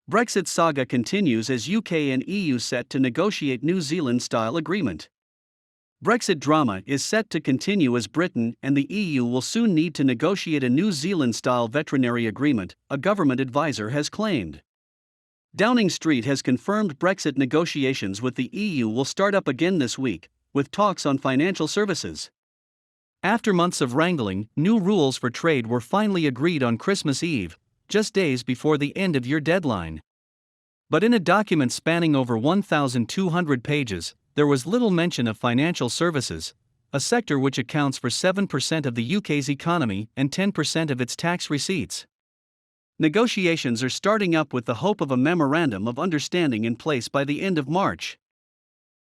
Brexit saga continues as UK and EU set to negotiate New Zealand-style agreement. Brexit drama is set to continue as Britain and the EU will soon need to negotiate a New Zealand-style veterinary agreement, a government advisor has claimed. Downing Street has confirmed Brexit negotiations with the EU will start up again this week, with talks on financial services. After months of wrangling, new rules for trade were finally agreed on Christmas Eve, just days before the end-of-year deadline. But in a document spanning over 1,200 pages, there was little mention of financial services, a sector which accounts for 7% of the UK's economy and 10% of its tax receipts. Negotiations are starting up with the hope of a memorandum of understanding in place by the end of March.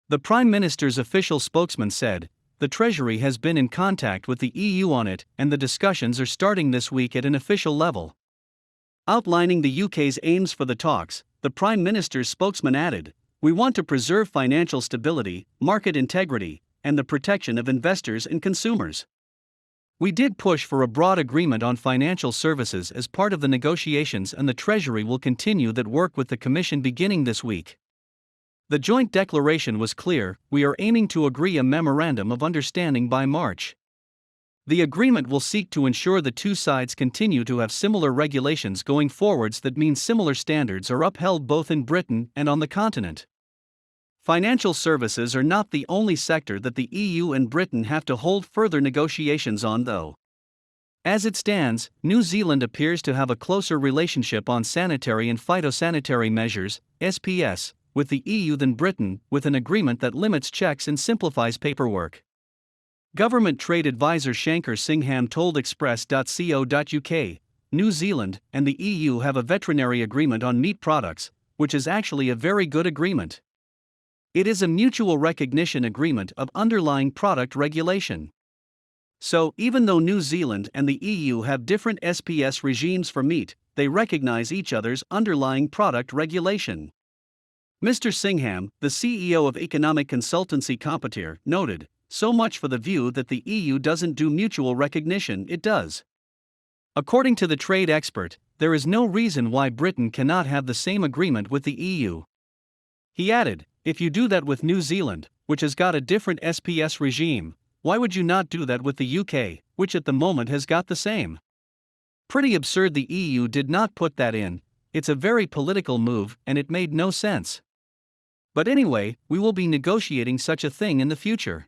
The Prime Minister's official spokesman said, "The Treasury has been in contact with the EU on it and the discussions are starting this week at an official level." Outlining the UK's aims for the talks, the Prime Minister's spokesman added, "We want to preserve financial stability, market integrity, and the protection of investors and consumers. We did push for a broad agreement on financial services as part of the negotiations and the Treasury will continue that work with the Commission beginning this week." The joint declaration was clear: "We are aiming to agree a memorandum of understanding by March." The agreement will seek to ensure the two sides continue to have similar regulations going forwards that mean similar standards are upheld both in Britain and on the continent. Financial services are not the only sector that the EU and Britain have to hold further negotiations on, though. As it stands, New Zealand appears to have a closer relationship on sanitary and phytosanitary measures, SPS, with the EU than Britain, with an agreement that limits checks and simplifies paperwork. Government trade advisor Shankar Singham told Express.co.uk, New Zealand and the EU have a veterinary agreement on meat products, which is actually a very good agreement. It is a mutual recognition agreement of underlying product regulation. So, even though New Zealand and the EU have different SPS regimes for meat, they recognize each other's underlying product regulation. Mr. Singham, the CEO of economic consultancy Competir, noted, "So much for the view that the EU doesn't do mutual recognition, it does." According to the trade expert, there is no reason why Britain cannot have the same agreement with the EU. He added, "If you do that with New Zealand, which has got a different SPS regime, why would you not do that with the UK, which at the moment has got the same? Pretty absurd the EU did not put that in, it's a very political move and it made no sense. But anyway, we will be negotiating such a thing in the future."